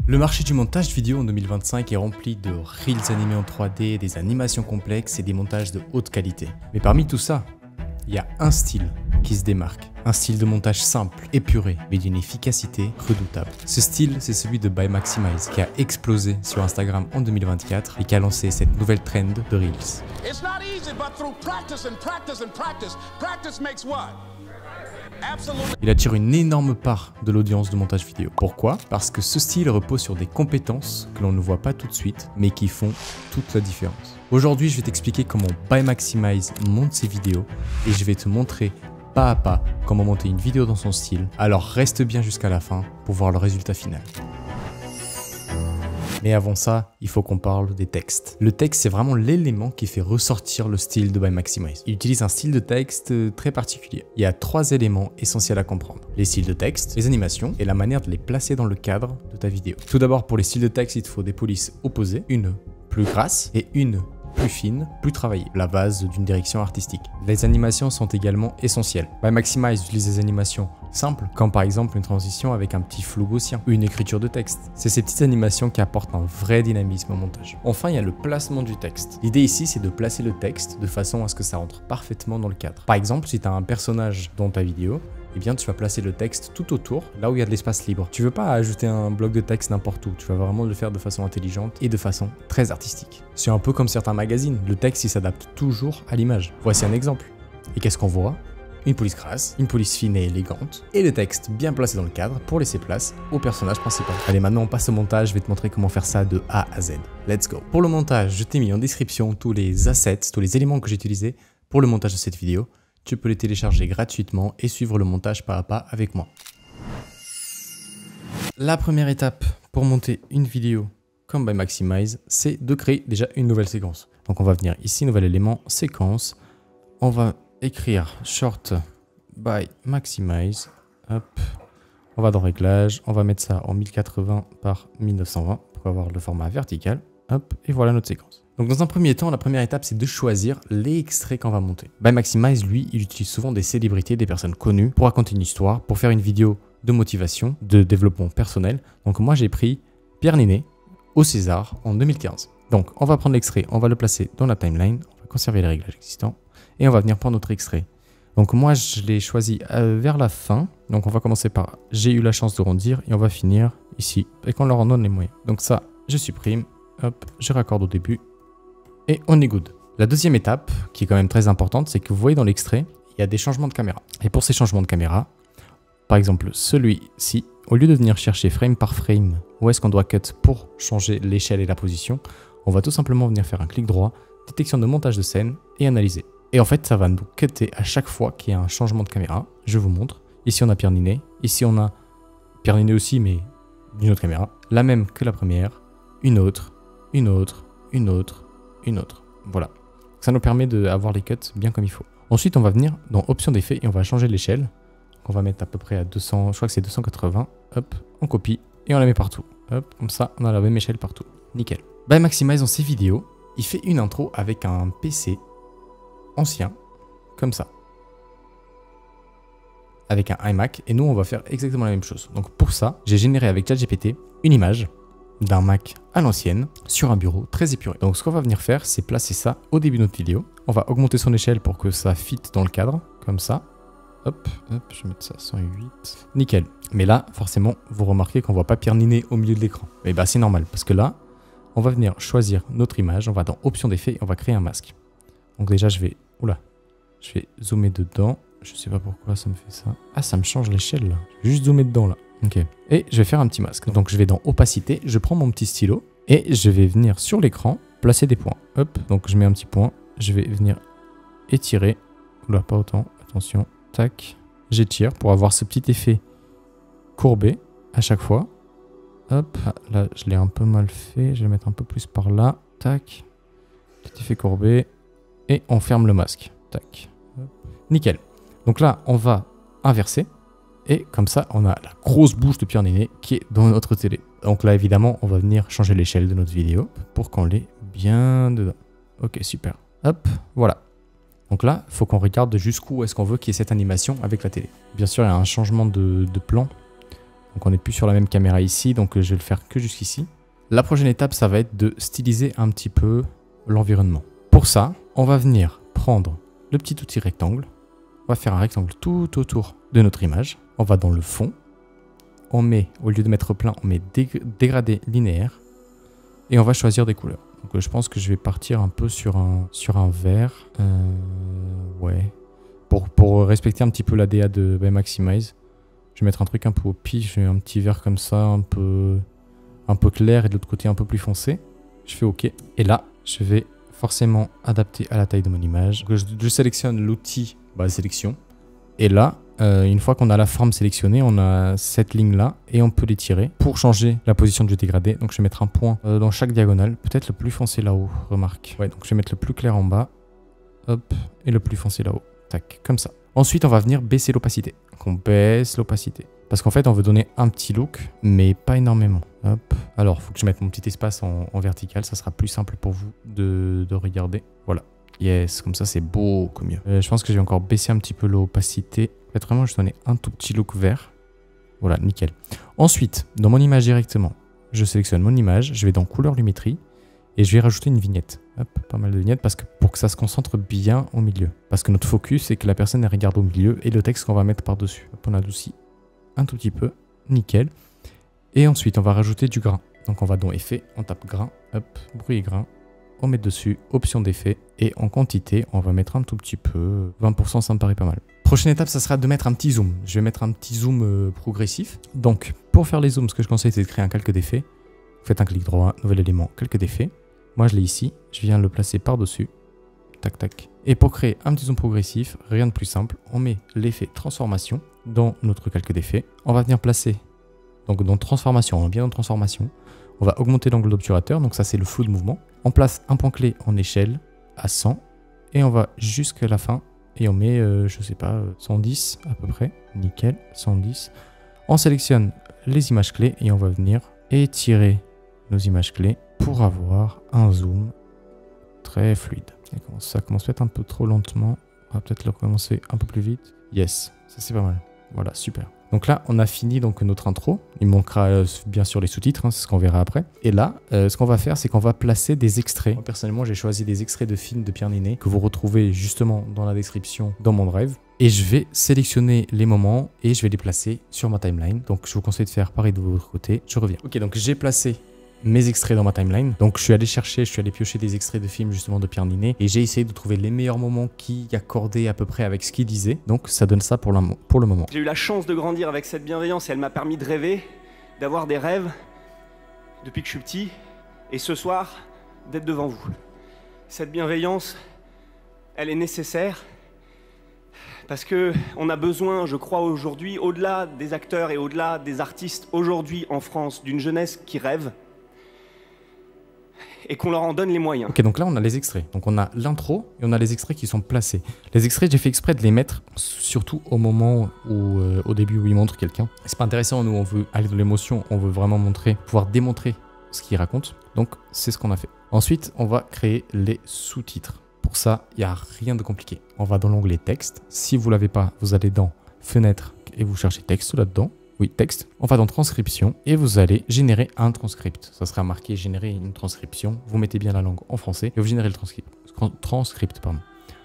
Le marché du montage vidéo en 2025 est rempli de reels animés en 3D, des animations complexes et des montages de haute qualité. Mais parmi tout ça, il y a un style qui se démarque. Un style de montage simple, épuré, mais d'une efficacité redoutable. Ce style, c'est celui de By Maximize, qui a explosé sur Instagram en 2024 et qui a lancé cette nouvelle trend de Reels. Il attire une énorme part de l'audience de montage vidéo. Pourquoi? Parce que ce style repose sur des compétences que l'on ne voit pas tout de suite, mais qui font toute la différence. Aujourd'hui, je vais t'expliquer comment By Maximize monte ses vidéos et je vais te montrer pas à pas comment monter une vidéo dans son style. Alors reste bien jusqu'à la fin pour voir le résultat final. Mais avant ça, il faut qu'on parle des textes. Le texte, c'est vraiment l'élément qui fait ressortir le style de By Maximize. Il utilise un style de texte très particulier. Il y a 3 éléments essentiels à comprendre. Les styles de texte, les animations et la manière de les placer dans le cadre de ta vidéo. Tout d'abord, pour les styles de texte, il te faut des polices opposées, une plus grasse et une plus fine, plus travaillée, la base d'une direction artistique. Les animations sont également essentielles. By Maximize utilise des animations simples, comme par exemple une transition avec un petit flou gaussien ou une écriture de texte. C'est ces petites animations qui apportent un vrai dynamisme au montage. Enfin, il y a le placement du texte. L'idée ici, c'est de placer le texte de façon à ce que ça rentre parfaitement dans le cadre. Par exemple, si tu as un personnage dans ta vidéo, eh bien tu vas placer le texte tout autour, là où il y a de l'espace libre. Tu veux pas ajouter un bloc de texte n'importe où, tu vas vraiment le faire de façon intelligente et de façon très artistique. C'est un peu comme certains magazines, le texte il s'adapte toujours à l'image. Voici un exemple. Et qu'est-ce qu'on voit? Une police grasse, une police fine et élégante, et le texte bien placé dans le cadre pour laisser place au personnage principal. Allez, maintenant on passe au montage, je vais te montrer comment faire ça de A à Z. Let's go. Pour le montage, je t'ai mis en description tous les assets, tous les éléments que j'ai utilisés pour le montage de cette vidéo. Tu peux les télécharger gratuitement et suivre le montage pas à pas avec moi. La première étape pour monter une vidéo comme By Maximize, c'est de créer déjà une nouvelle séquence. Donc on va venir ici, nouvel élément, séquence. On va écrire short By Maximize. Hop. On va dans réglages, on va mettre ça en 1080 par 1920 pour avoir le format vertical. Hop, et voilà notre séquence. Donc dans un premier temps, la première étape, c'est de choisir les extraits qu'on va monter. By Maximize, lui, il utilise souvent des célébrités, des personnes connues pour raconter une histoire, pour faire une vidéo de motivation, de développement personnel. Donc moi, j'ai pris Pierre Niney au César en 2015. Donc on va prendre l'extrait, on va le placer dans la timeline, on va conserver les réglages existants et on va venir prendre notre extrait. Donc moi, je l'ai choisi vers la fin. Donc on va commencer par « J'ai eu la chance de grandir » et on va finir ici et qu'on leur en donne les moyens. Donc ça, je supprime, hop, je raccorde au début. Et on est good. La deuxième étape, qui est quand même très importante, c'est que vous voyez dans l'extrait, il y a des changements de caméra. Et pour ces changements de caméra, par exemple celui-ci, au lieu de venir chercher frame par frame où est-ce qu'on doit cut pour changer l'échelle et la position, on va tout simplement venir faire un clic droit, détection de montage de scène et analyser. Et en fait, ça va nous cutter à chaque fois qu'il y a un changement de caméra. Je vous montre. Ici, on a Pierre Niney. Ici, on a Pierre Niney aussi, mais d'une autre caméra. La même que la première. Une autre, une autre, une autre. Une autre. Voilà. Ça nous permet d'avoir les cuts bien comme il faut. Ensuite, on va venir dans options d'effet et on va changer l'échelle. Donc, on va mettre à peu près à 200, je crois que c'est 280. Hop, on copie et on la met partout. Hop, comme ça, on a la même échelle partout. Nickel. By Maximize, dans ses vidéos, il fait une intro avec un PC ancien, comme ça. Avec un iMac. Et nous, on va faire exactement la même chose. Donc, pour ça, j'ai généré avec ChatGPT une image d'un Mac à l'ancienne sur un bureau très épuré. Donc ce qu'on va venir faire, c'est placer ça au début de notre vidéo. On va augmenter son échelle pour que ça fit dans le cadre, comme ça. Hop, hop, je vais mettre ça à 108. Nickel. Mais là, forcément, vous remarquez qu'on voit pas Pierre Niney au milieu de l'écran. Et bah c'est normal, parce que là, on va venir choisir notre image, on va dans options d'effet et on va créer un masque. Donc déjà, je vais zoomer dedans. Je sais pas pourquoi ça me fait ça. Ah, ça me change l'échelle là. Je vais juste zoomer dedans là. Ok. Et je vais faire un petit masque. Donc je vais dans opacité, je prends mon petit stylo et je vais venir sur l'écran placer des points. Hop, donc je mets un petit point. Je vais venir étirer. Oula, pas autant. Attention. Tac. J'étire pour avoir ce petit effet courbé à chaque fois. Hop. Là, je l'ai un peu mal fait. Je vais mettre un peu plus par là. Tac. Petit effet courbé. Et on ferme le masque. Tac. Hop. Nickel. Donc là, on va inverser. Et comme ça, on a la grosse bouche de Pierre Niney qui est dans notre télé. Donc là, évidemment, on va venir changer l'échelle de notre vidéo pour qu'on l'ait bien dedans. Ok, super. Hop, voilà. Donc là, il faut qu'on regarde jusqu'où est-ce qu'on veut qu'il y ait cette animation avec la télé. Bien sûr, il y a un changement de plan Donc on n'est plus sur la même caméra ici, donc je vais le faire que jusqu'ici. La prochaine étape, ça va être de styliser un petit peu l'environnement. Pour ça, on va venir prendre le petit outil rectangle. On va faire un rectangle tout autour de notre image. On va dans le fond. On met, au lieu de mettre plein, on met dégradé linéaire. Et on va choisir des couleurs. Donc je pense que je vais partir un peu sur un vert. Ouais. Pour respecter un petit peu la DA de Maximize. Je vais mettre un truc un peu au pif. Je mets un petit vert comme ça, un peu clair et de l'autre côté un peu plus foncé. Je fais OK. Et là, je vais forcément adapter à la taille de mon image. Donc je sélectionne l'outil sélection. Et là, une fois qu'on a la forme sélectionnée, on a cette ligne-là et on peut l'étirer pour changer la position du dégradé. Donc je vais mettre un point dans chaque diagonale. Peut-être le plus foncé là-haut, remarque. Ouais, donc je vais mettre le plus clair en bas. Hop, et le plus foncé là-haut. Tac, comme ça. Ensuite, on va venir baisser l'opacité. Donc on baisse l'opacité. Parce qu'en fait, on veut donner un petit look, mais pas énormément. Hop. Alors, il faut que je mette mon petit espace en vertical. Ça sera plus simple pour vous de regarder. Voilà. Yes, comme ça, c'est beaucoup mieux. Je pense que je vais encore baisser un petit peu l'opacité. En fait, vraiment, je vais donner un tout petit look vert. Voilà, nickel. Ensuite, dans mon image directement, je sélectionne mon image. Je vais dans couleur lumétrie. Et je vais rajouter une vignette. Hop, pas mal de vignettes pour que ça se concentre bien au milieu. Parce que notre focus, c'est que la personne elle regarde au milieu et le texte qu'on va mettre par-dessus. On adoucit un tout petit peu. Nickel. Et ensuite, on va rajouter du grain. Donc, on va dans Effet, on tape grain. Hop, bruit et grain. On met dessus, option d'effet. Et en quantité, on va mettre un tout petit peu. 20%, ça me paraît pas mal. Prochaine étape, ça sera de mettre un petit zoom. Je vais mettre un petit zoom progressif. Donc, pour faire les zooms, ce que je conseille, c'est de créer un calque d'effet. Faites un clic droit, nouvel élément, calque d'effet. Moi, je l'ai ici. Je viens le placer par-dessus. Tac, tac. Et pour créer un petit zoom progressif, rien de plus simple, on met l'effet transformation dans notre calque d'effet. On va venir placer, donc dans transformation, on est bien dans transformation. On va augmenter l'angle d'obturateur, donc ça c'est le flou de mouvement. On place un point clé en échelle à 100 et on va jusqu'à la fin et on met, je sais pas, 110 à peu près. Nickel, 110. On sélectionne les images clés et on va venir étirer nos images clés pour avoir un zoom très fluide. Ça commence peut-être un peu trop lentement. On va peut-être le recommencer un peu plus vite. Yes, ça c'est pas mal. Voilà, super. Donc là, on a fini donc notre intro. Il manquera bien sûr les sous-titres, hein, c'est ce qu'on verra après. Et là, ce qu'on va faire, c'est qu'on va placer des extraits. Moi, personnellement, j'ai choisi des extraits de films de Pierre Ninet que vous retrouvez justement dans la description dans mon drive. Et je vais sélectionner les moments et je vais les placer sur ma timeline. Donc, je vous conseille de faire pareil de votre côté. Je reviens. Ok, donc j'ai placé mes extraits dans ma timeline. Donc je suis allé piocher des extraits de films justement de Pierre Ninet et j'ai essayé de trouver les meilleurs moments qui accordaient à peu près avec ce qu'il disait. Donc ça donne ça pour le moment. J'ai eu la chance de grandir avec cette bienveillance et elle m'a permis de rêver, d'avoir des rêves depuis que je suis petit et ce soir d'être devant vous. Cette bienveillance, elle est nécessaire parce que on a besoin, je crois aujourd'hui, au-delà des acteurs et au-delà des artistes aujourd'hui en France, d'une jeunesse qui rêve et qu'on leur en donne les moyens. Ok, donc là on a les extraits. Donc on a l'intro et on a les extraits qui sont placés. Les extraits, j'ai fait exprès de les mettre surtout au moment où, au début où il montre quelqu'un. C'est pas intéressant, nous on veut aller dans l'émotion, on veut vraiment pouvoir démontrer ce qu'il raconte. Donc c'est ce qu'on a fait. Ensuite, on va créer les sous-titres. Pour ça, il n'y a rien de compliqué. On va dans l'onglet texte. Si vous l'avez pas, vous allez dans fenêtre et vous cherchez texte là-dedans. Oui, texte. On va dans transcription et vous allez générer un transcript. Ça sera marqué générer une transcription. Vous mettez bien la langue en français et vous générez le transcript. Pardon.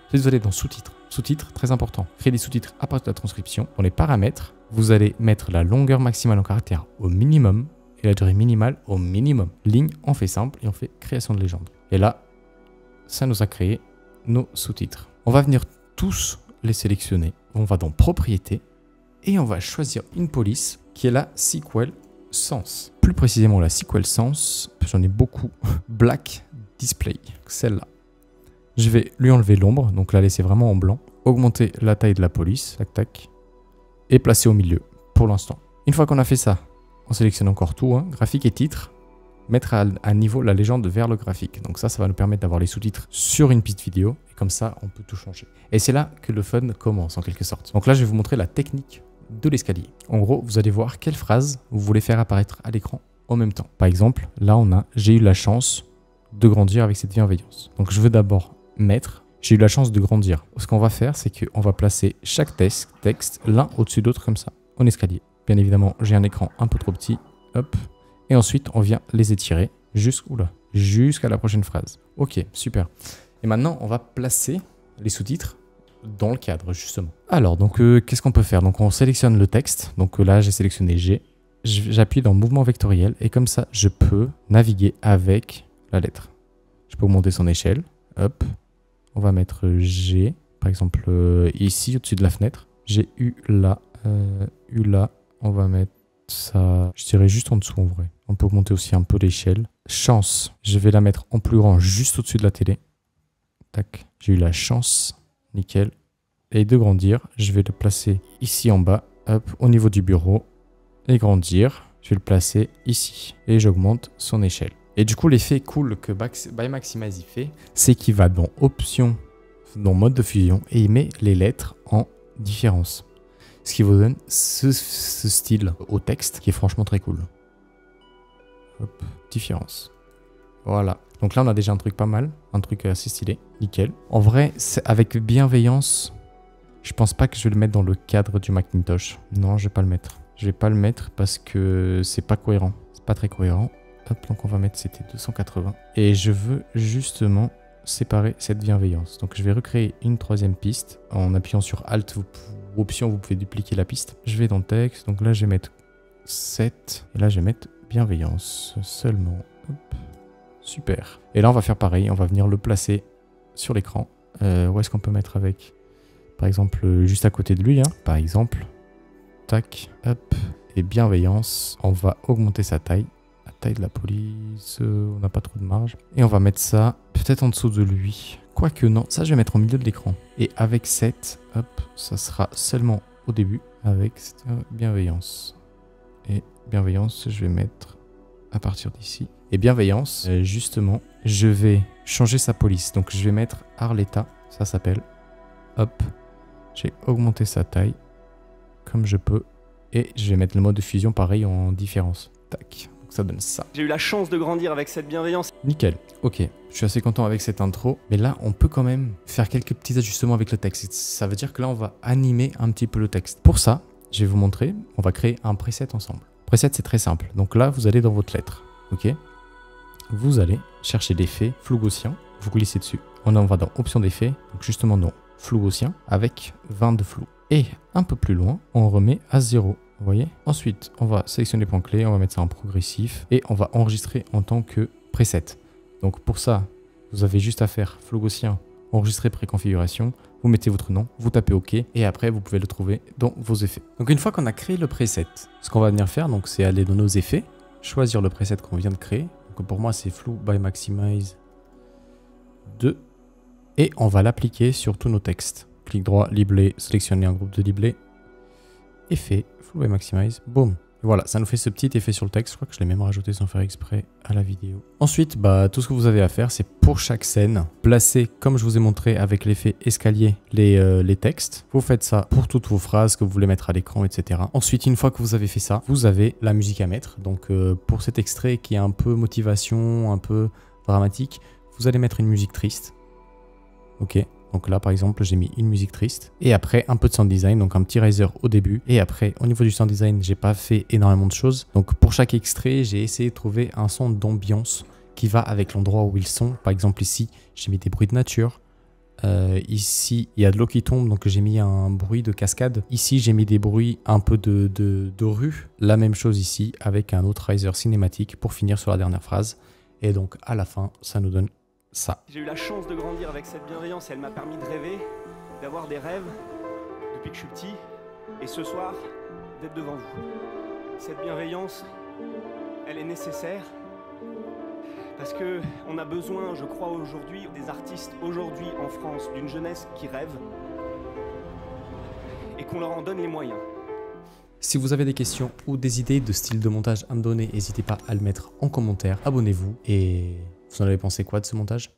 Ensuite, vous allez dans sous-titres. Sous-titres, très important. Créer des sous-titres à partir de la transcription. Dans les paramètres, vous allez mettre la longueur maximale en caractère au minimum et la durée minimale au minimum. Ligne, on fait simple et on fait création de légende. Et là, ça nous a créé nos sous-titres. On va venir tous les sélectionner. On va dans propriétés. Et on va choisir une police qui est la Sequel Sans. Plus précisément la Sequel Sans, j'en ai beaucoup. Black Display, celle-là. Je vais lui enlever l'ombre, donc la laisser vraiment en blanc. Augmenter la taille de la police, tac tac. Et placer au milieu, pour l'instant. Une fois qu'on a fait ça, on sélectionne encore tout, hein, graphique et titre. Mettre à niveau la légende vers le graphique. Donc ça va nous permettre d'avoir les sous-titres sur une petite vidéo. Et comme ça, on peut tout changer. Et c'est là que le fun commence en quelque sorte. Donc là, je vais vous montrer la technique de l'escalier. En gros, vous allez voir quelle phrase vous voulez faire apparaître à l'écran en même temps. Par exemple, là on a « J'ai eu la chance de grandir avec cette bienveillance ». Donc je veux d'abord mettre « J'ai eu la chance de grandir ». Ce qu'on va faire, c'est qu'on va placer chaque texte l'un au-dessus d'autre comme ça, en escalier. Bien évidemment, j'ai un écran un peu trop petit. Hop. Et ensuite, on vient les étirer jusqu'à la prochaine phrase. Ok, super. Et maintenant, on va placer les sous-titres dans le cadre, justement. Alors, donc, qu'est-ce qu'on peut faire? Donc, on sélectionne le texte. Donc là, j'ai sélectionné G. J'appuie dans mouvement vectoriel et comme ça, je peux naviguer avec la lettre. Je peux augmenter son échelle. Hop. On va mettre G, par exemple, ici, au-dessus de la fenêtre. J'ai U là. On va mettre ça, je dirais juste en dessous en vrai. On peut augmenter aussi un peu l'échelle. Chance, je vais la mettre en plus grand juste au-dessus de la télé. Tac, j'ai eu la chance. Nickel. Et de grandir, je vais le placer ici en bas. Hop, au niveau du bureau. Et grandir, je vais le placer ici. Et j'augmente son échelle. Et du coup, l'effet cool que by Maximize fait, c'est qu'il va dans Options, dans Mode de fusion, et il met les lettres en différence. Ce qui vous donne ce style au texte qui est franchement très cool. Hop, différence. Voilà. Donc là, on a déjà un truc pas mal, un truc assez stylé. Nickel. En vrai, avec bienveillance, je pense pas que je vais le mettre dans le cadre du Macintosh. Non, je vais pas le mettre. Je vais pas le mettre parce que c'est pas cohérent. C'est pas très cohérent. Hop, donc on va mettre c'était 280. Et je veux justement séparer cette bienveillance. Donc je vais recréer une troisième piste. En appuyant sur Alt ou Option, vous pouvez dupliquer la piste. Je vais dans texte. Donc là, je vais mettre 7. Et là, je vais mettre bienveillance seulement. Hop. Super. Et là, on va faire pareil. On va venir le placer sur l'écran. Où est-ce qu'on peut mettre avec? Par exemple, juste à côté de lui. Hein. Par exemple. Tac. Hop. Et bienveillance. On va augmenter sa taille. La taille de la police. On n'a pas trop de marge. Et on va mettre ça peut-être en dessous de lui. Quoique non. Ça, je vais mettre au milieu de l'écran. Et avec 7. Hop. Ça sera seulement au début. Avec bienveillance. Et bienveillance, je vais mettre à partir d'ici. Et bienveillance, justement, je vais changer sa police. Donc je vais mettre Arletta, ça s'appelle. Hop, j'ai augmenté sa taille comme je peux. Et je vais mettre le mode de fusion pareil en différence. Tac, donc ça donne ça. J'ai eu la chance de grandir avec cette bienveillance. Nickel, ok. Je suis assez content avec cette intro. Mais là, on peut quand même faire quelques petits ajustements avec le texte. Ça veut dire que là, on va animer un petit peu le texte. Pour ça, je vais vous montrer, on va créer un preset ensemble. Preset, c'est très simple. Donc là, vous allez dans votre lettre. Ok. Vous allez chercher l'effet flou gaussien. Vous glissez dessus. On va dans Options d'effet. Donc justement dans flou gaussien avec 20 de flou. Et un peu plus loin, on remet à 0. Vous voyez? Ensuite, on va sélectionner les points clés. On va mettre ça en progressif. Et on va enregistrer en tant que preset. Donc pour ça, vous avez juste à faire flou gaussien, enregistrer préconfiguration. Vous mettez votre nom, vous tapez OK et après vous pouvez le trouver dans vos effets. Donc une fois qu'on a créé le preset, ce qu'on va venir faire, donc c'est aller dans nos effets, choisir le preset qu'on vient de créer. Donc pour moi c'est Flou by Maximize 2 et on va l'appliquer sur tous nos textes. Clic droit, libellé, sélectionner un groupe de liblés, effet, Flou by Maximize, boum. Voilà, ça nous fait ce petit effet sur le texte. Je crois que je l'ai même rajouté sans faire exprès à la vidéo. Ensuite, tout ce que vous avez à faire, c'est pour chaque scène, placer, comme je vous ai montré avec l'effet escalier, les textes. Vous faites ça pour toutes vos phrases que vous voulez mettre à l'écran, etc. Ensuite, une fois que vous avez fait ça, vous avez la musique à mettre. Donc, pour cet extrait qui est un peu motivation, un peu dramatique, vous allez mettre une musique triste. Ok. Donc là, par exemple, j'ai mis une musique triste. Et après, un peu de sound design, donc un petit riser au début. Et après, au niveau du sound design, j'ai pas fait énormément de choses. Donc pour chaque extrait, j'ai essayé de trouver un son d'ambiance qui va avec l'endroit où ils sont. Par exemple, ici, j'ai mis des bruits de nature. Ici, il y a de l'eau qui tombe, donc j'ai mis un bruit de cascade. Ici, j'ai mis des bruits un peu de rue. La même chose ici, avec un autre riser cinématique pour finir sur la dernière phrase. Et donc, à la fin, ça nous donne ça. J'ai eu la chance de grandir avec cette bienveillance et elle m'a permis de rêver, d'avoir des rêves depuis que je suis petit et ce soir d'être devant vous. Cette bienveillance, elle est nécessaire parce que on a besoin, je crois aujourd'hui, des artistes aujourd'hui en France, d'une jeunesse qui rêve et qu'on leur en donne les moyens. Si vous avez des questions ou des idées de style de montage à me donner, n'hésitez pas à le mettre en commentaire. Abonnez-vous et vous en avez pensé quoi de ce montage ?